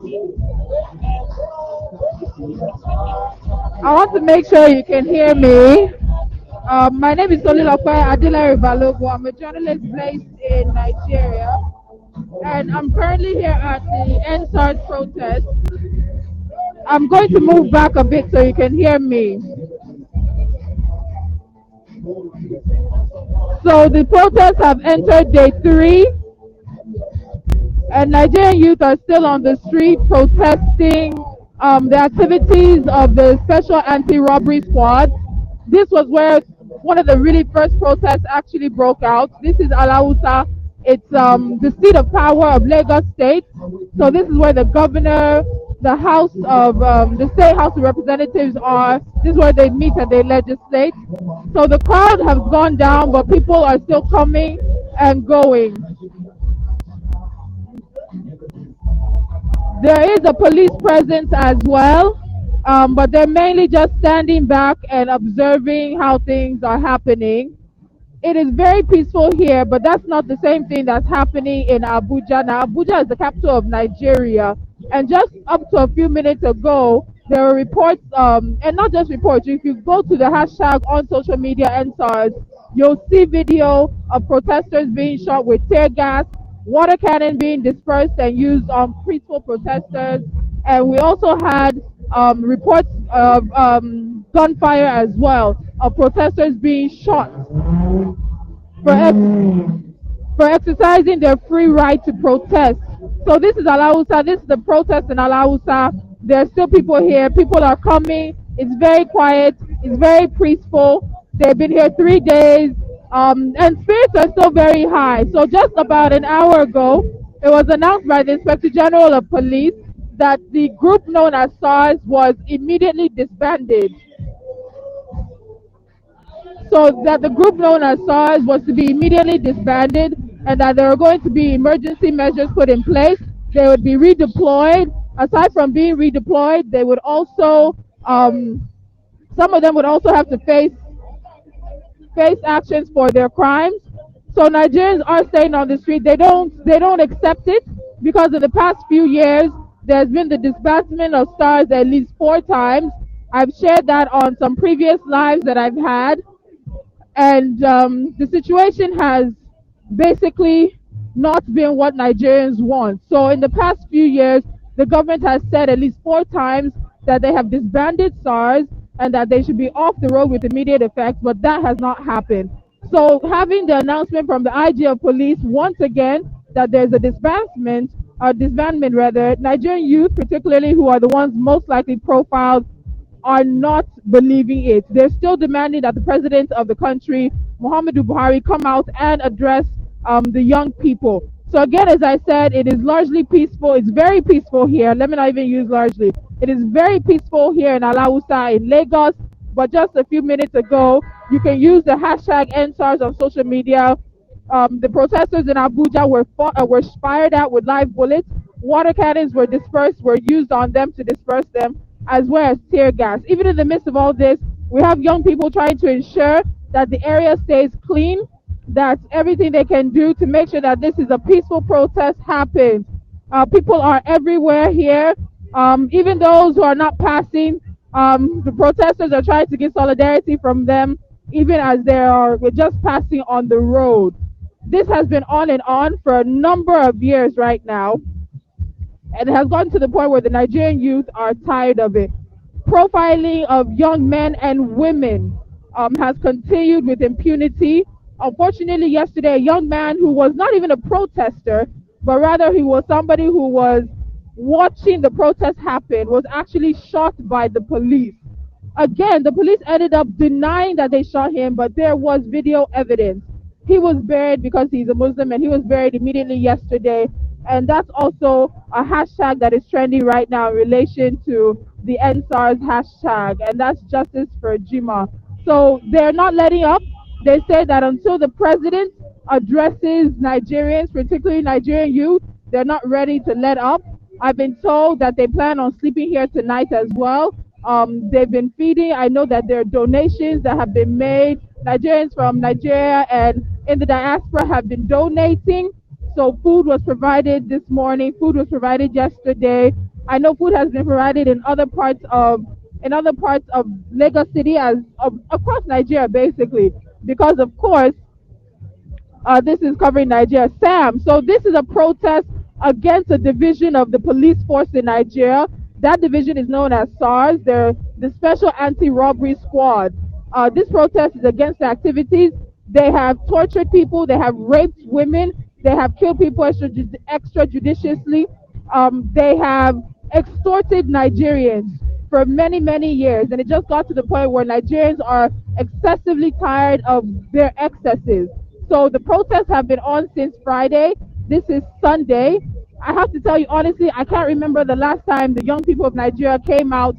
I want to make sure you can hear me. My name is Tolilope Adilari Balogo. I'm a journalist based in Nigeria, and I'm currently here at the NSARS protest. I'm going to move back a bit so you can hear me. So the protests have entered day 3, and Nigerian youth are still on the street protesting the activities of the Special Anti-Robbery Squad. This was where one of the really first protests actually broke out. This is Alausa. It's the seat of power of Lagos State. So this is where the governor, the House of the State House of Representatives are. This is where they meet and they legislate. So the crowd has gone down, but people are still coming and going. There is a police presence as well, but they're mainly just standing back and observing how things are happening. It is very peaceful here, but that's not the same thing that's happening in Abuja. Now, Abuja is the capital of Nigeria, and just up to a few minutes ago, there were reports, and not just reports, if you go to the hashtag on social media, NSARS, you'll see video of protesters being shot with tear gas, water cannon being dispersed and used on peaceful protesters, and we also had reports of gunfire as well, of protesters being shot for, for exercising their free right to protest. So this is Alausa, this is the protest in Alausa. There's still people here, people are coming, it's very quiet, it's very peaceful. They've been here 3 days, and spirits are still very high. So just about an hour ago, it was announced by the Inspector General of Police that the group known as SARS was immediately disbanded. So that the group known as SARS was to be immediately disbanded, and that there were going to be emergency measures put in place. They would be redeployed. Aside from being redeployed, they would also, some of them would also have to face actions for their crimes. So Nigerians are staying on the street. They don't accept it, because in the past few years there's been the disbandment of SARS at least 4 times. I've shared that on some previous lives that I've had, and the situation has basically not been what Nigerians want. So in the past few years, the government has said at least 4 times that they have disbanded SARS and that they should be off the road with immediate effect, but that has not happened. So having the announcement from the IG of police once again that there's a disbandment rather, Nigerian youth particularly, who are the ones most likely profiled, are not believing it. They're still demanding that the president of the country, Muhammadu Buhari, come out and address the young people. So again, as I said, it is largely peaceful. It's very peaceful here. Let me not even use largely. It is very peaceful here in Alausa in Lagos. But just a few minutes ago, you can use the hashtag NSARS on social media. The protesters in Abuja were fired at with live bullets. Water cannons were used on them to disperse them, as well as tear gas. Even in the midst of all this, we have young people trying to ensure that the area stays clean, that everything they can do to make sure that this is a peaceful protest happens. People are everywhere here. Even those who are not passing, the protesters are trying to get solidarity from them, even as we're just passing on the road. This has been on and on for a number of years right now, and it has gotten to the point where the Nigerian youth are tired of it. Profiling of young men and women has continued with impunity. Unfortunately, yesterday, a young man who was not even a protester, but rather he was somebody who was watching the protest happen, was actually shot by the police. Again, the police ended up denying that they shot him, but there was video evidence. He was buried because he's a Muslim, and he was buried immediately yesterday. And that's also a hashtag that is trending right now in relation to the NSARS hashtag, and that's Justice for Jima. So they're not letting up. They say that until the president addresses Nigerians, particularly Nigerian youth, they're not ready to let up. I've been told that they plan on sleeping here tonight as well. They've been feeding. I know that there are donations that have been made. Nigerians from Nigeria and in the diaspora have been donating. So food was provided this morning. Food was provided yesterday. I know food has been provided in other parts of Lagos City across Nigeria basically, because of course this is covering Nigeria. Sam, so this is a protest against a division of the police force in Nigeria. That division is known as SARS. They're the Special Anti-Robbery Squad. This protest is against the activities. They have tortured people. They have raped women. They have killed people extrajudiciously. They have extorted Nigerians for many, many years. And it just got to the point where Nigerians are excessively tired of their excesses. So the protests have been on since Friday. This is Sunday. I have to tell you honestly, I can't remember the last time the young people of Nigeria came out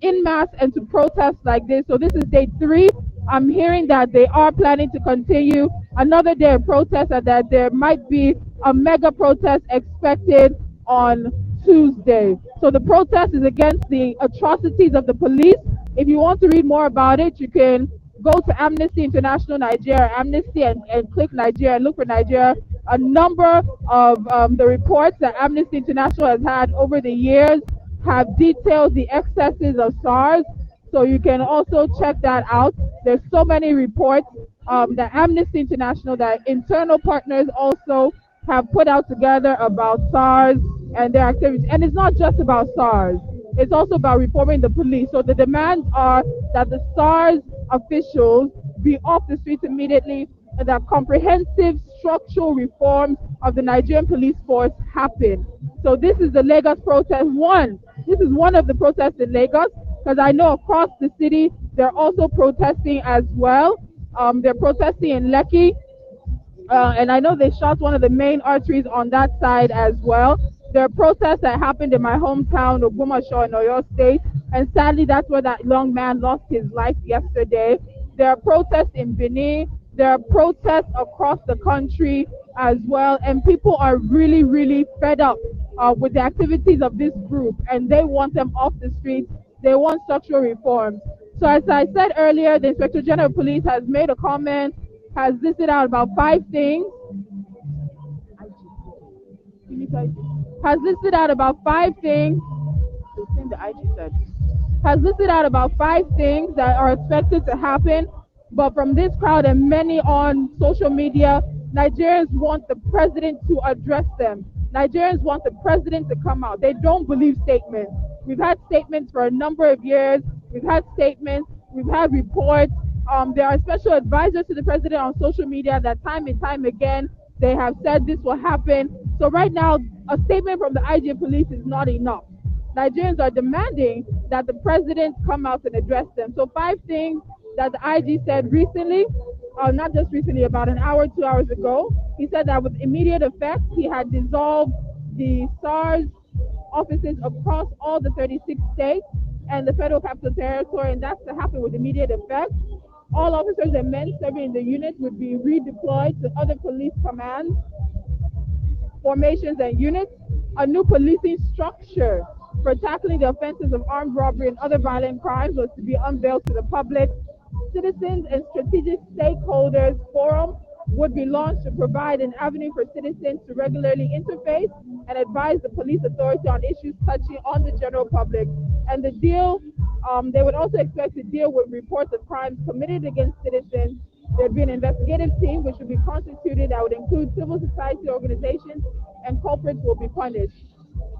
in mass and to protest like this. So this is day 3. I'm hearing that they are planning to continue another day of protest and that there might be a mega protest expected on Tuesday. So the protest is against the atrocities of the police. If you want to read more about it, you can go to Amnesty International Nigeria, Amnesty, and click Nigeria and look for Nigeria. A number of the reports that Amnesty International has had over the years have detailed the excesses of SARS. So you can also check that out. There's so many reports that Amnesty International, that internal partners also have put out together about SARS and their activities. And it's not just about SARS. It's also about reforming the police. So the demands are that the SARS officials be off the streets immediately and that comprehensive structural reforms of the Nigerian police force happen. So this is the Lagos protest one. This is one of the protests in Lagos, because I know across the city they're also protesting as well. They're protesting in Lekki, and I know they shot one of the main arteries on that side as well. There are protests that happened in my hometown of Ogbomoso in Oyo State, and sadly that's where that young man lost his life yesterday. There are protests in Benin. There are protests across the country as well, and people are really, really fed up with the activities of this group, and they want them off the streets. They want structural reforms. So as I said earlier, the Inspector General of Police has made a comment, has listed out about 5 things, has listed out about 5 things, the IG said, has listed out about 5 things that are expected to happen. But from this crowd and many on social media, Nigerians want the president to address them. Nigerians want the president to come out. They don't believe statements. We've had statements for a number of years. We've had statements. We've had reports. There are special advisors to the president on social media that time and time again they have said this will happen. So right now, a statement from the IG police is not enough. Nigerians are demanding that the president come out and address them. So 5 things that the IG said recently, not just recently, about an hour, 2 hours ago. He said that with immediate effect, he had dissolved the SARS offices across all the 36 states and the Federal Capital Territory, and that's to happen with immediate effect. All officers and men serving in the unit would be redeployed to other police commands, formations, and units. A new policing structure for tackling the offenses of armed robbery and other violent crimes was to be unveiled to the public. Citizens and Strategic Stakeholders Forum would be launched to provide an avenue for citizens to regularly interface and advise the police authority on issues touching on the general public. And the deal, they would also expect to deal with reports of crimes committed against citizens. There'd be an investigative team which would be constituted that would include civil society organizations, and culprits will be punished.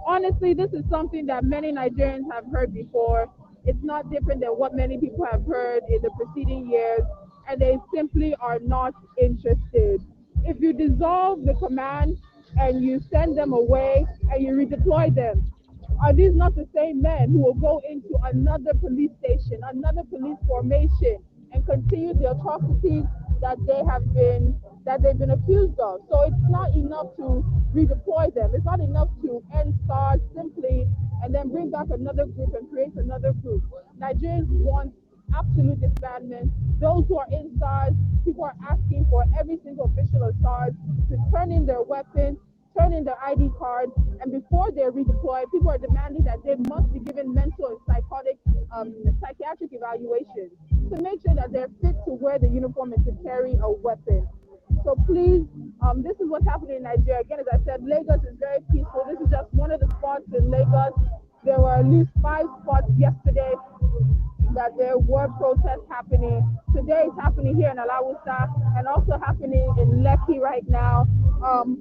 Honestly, this is something that many Nigerians have heard before. It's not different than what many people have heard in the preceding years, and they simply are not interested. If you dissolve the command and you send them away and you redeploy them, are these not the same men who will go into another police station, another police formation, and continue the atrocities that they've been accused of? So it's not enough to redeploy them. It's not enough to end SARS simply and then bring back another group and create another group. Nigerians want absolute disbandment. Those who are in SARS, people are asking for every single official of SARS to turn in their weapons, turn in their ID cards, and before they're redeployed, people are demanding that they must be given mental and psychiatric evaluations to make sure that they're fit to wear the uniform and to carry a weapon. So please, This is what's happening in Nigeria. Again, as I said, Lagos is very peaceful. This is just one of the spots in Lagos. There were at least 5 spots yesterday that there were protests happening. Today it's happening here in Alawusa and also happening in Lekki right now.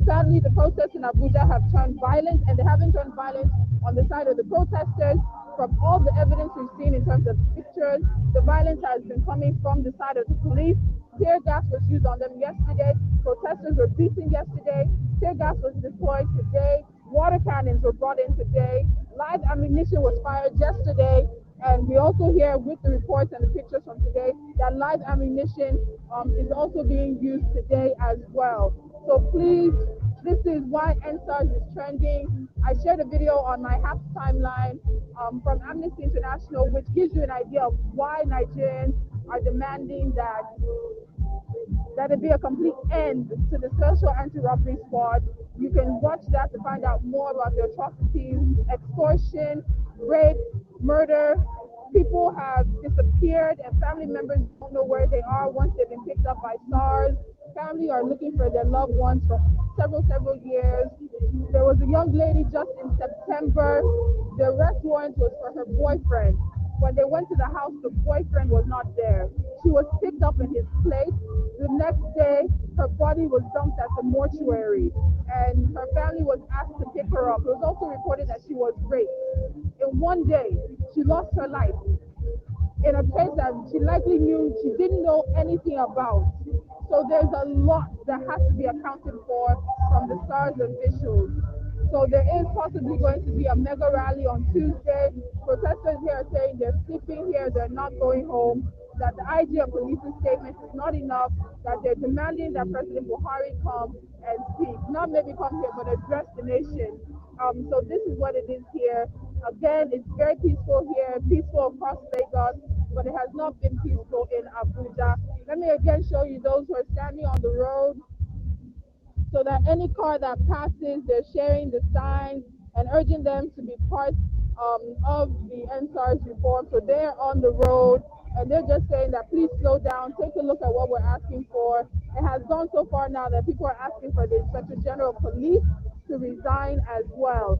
Sadly, the protests in Abuja have turned violent, and they haven't turned violent on the side of the protesters. From all the evidence we've seen in terms of pictures, the violence has been coming from the side of the police. Tear gas was used on them yesterday. Protesters were beaten yesterday. Tear gas was deployed today. Water cannons were brought in today. Live ammunition was fired yesterday. And we also hear with the reports and the pictures from today that live ammunition is also being used today as well. So please, this is why EndSARS is trending. I shared a video on my HAPS timeline from Amnesty International, which gives you an idea of why Nigerians are demanding that it be a complete end to the Special Anti-Robbery Squad. You can watch that to find out more about the atrocities, extortion, rape, murder. People have disappeared and family members don't know where they are once they've been picked up by SARS. Family are looking for their loved ones for several years. There was a young lady just in September. The arrest warrant was for her boyfriend. When they went to the house, the boyfriend was not there. She was picked up in his place. The next day, her body was dumped at the mortuary, and her family was asked to pick her up. It was also reported that she was raped. In one day, she lost her life in a place that she didn't know anything about. So there's a lot that has to be accounted for from the SARS officials. So there is possibly going to be a mega rally on Tuesday. Protesters here are saying they're sleeping here, they're not going home, that the IG of police's statement is not enough, that they're demanding that President Buhari come and speak. Not maybe come here, but address the nation. So this is what it is here. Again, it's very peaceful here, peaceful across Lagos, but it has not been peaceful in Abuja. Let me again show you those who are standing on the road, so that any car that passes, they're sharing the signs and urging them to be part of the EndSARS reform. So they're on the road and they're just saying that please slow down, take a look at what we're asking for. It has gone so far now that people are asking for the Inspector General of Police to resign as well.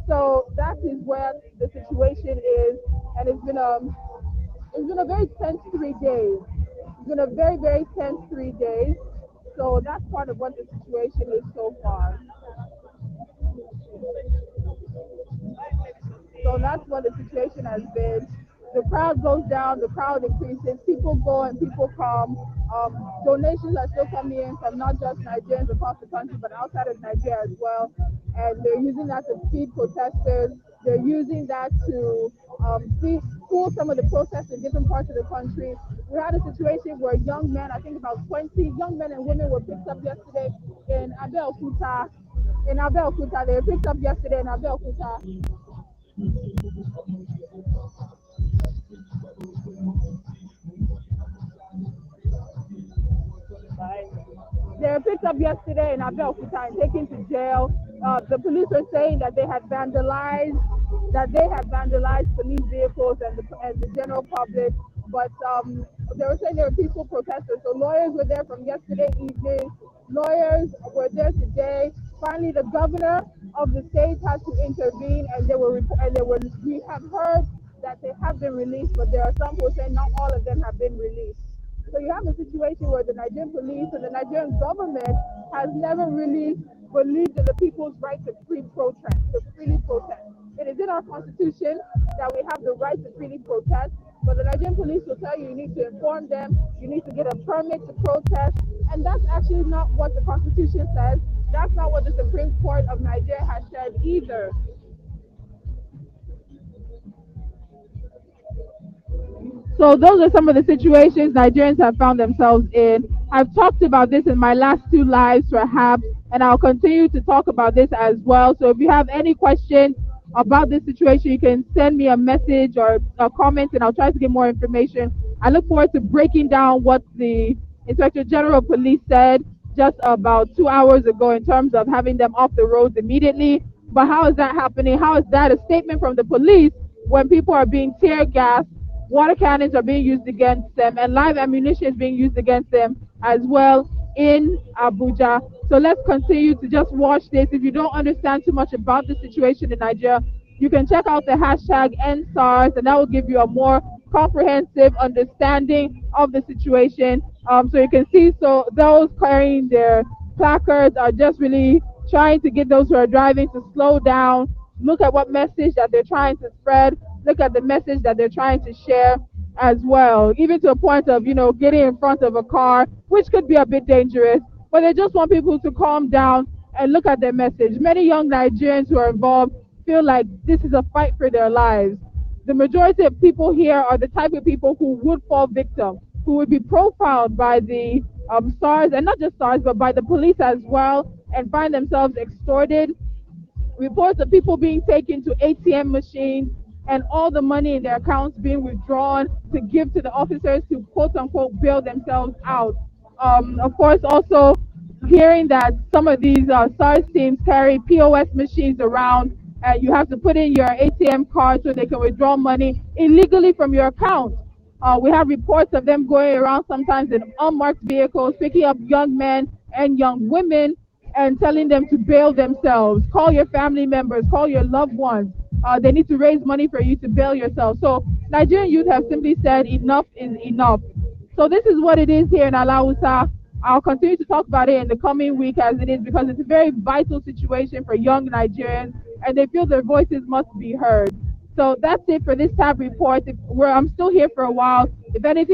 So that is where the situation is, and it's been a very tense 3 days. It's been a very tense 3 days. So that's part of what the situation is so far. So that's what the situation has been. The crowd goes down, the crowd increases, people go and people come. Donations are still coming in from not just Nigerians across the country, but outside of Nigeria as well. And they're using that to feed protesters. They're using that to school some of the protests in different parts of the country. We had a situation where young men, I think about 20 young men and women were picked up yesterday in Abeokuta. They were picked up yesterday in Abeokuta. They were picked up yesterday in Abeokuta and taken to jail. The police were saying that they had vandalized police vehicles and the general public, but they were saying they were peaceful protesters. So lawyers were there from yesterday evening. Lawyers were there today. Finally, the governor of the state had to intervene, and we have heard that they have been released, but there are some who are saying not all of them have been released. So you have a situation where the Nigerian police and the Nigerian government has never really believed in the people's right to freely protest. It is in our constitution that we have the right to freely protest, but the Nigerian police will tell you you need to inform them, you need to get a permit to protest, and that's actually not what the constitution says. That's not what the Supreme Court of Nigeria has said either. So those are some of the situations Nigerians have found themselves in. I've talked about this in my last 2 lives perhaps, and I'll continue to talk about this as well. So if you have any questions about this situation, you can send me a message or a comment and I'll try to get more information. I look forward to breaking down what the Inspector General of Police said just about 2 hours ago in terms of having them off the roads immediately. But how is that happening? How is that a statement from the police when people are being tear gassed? Water cannons are being used against them, and live ammunition is being used against them as well. in Abuja. So let's continue to just watch this. If you don't understand too much about the situation in Nigeria, you can check out the hashtag #EndSARS, and that will give you a more comprehensive understanding of the situation. So you can see, so those carrying their placards are just really trying to get those who are driving to slow down, look at what message that they're trying to spread, look at the message that they're trying to share as well, even to a point of, getting in front of a car, which could be a bit dangerous, but they just want people to calm down and look at their message. Many young Nigerians who are involved feel like this is a fight for their lives. The majority of people here are the type of people who would fall victim, who would be profiled by the SARS, and not just SARS, but by the police as well, and find themselves extorted. Reports of people being taken to ATM machines and all the money in their accounts being withdrawn to give to the officers to quote unquote bail themselves out. Of course, also hearing that some of these SARS teams carry POS machines around, and you have to put in your ATM card so they can withdraw money illegally from your account. We have reports of them going around sometimes in unmarked vehicles, picking up young men and young women and telling them to bail themselves. Call your family members, call your loved ones. They need to raise money for you to bail yourself. So Nigerian youth have simply said enough is enough. So this is what it is here in Alausa. I'll continue to talk about it in the coming week as it is, because it's a very vital situation for young Nigerians and they feel their voices must be heard. So that's it for this tab report. I'm still here for a while. If anything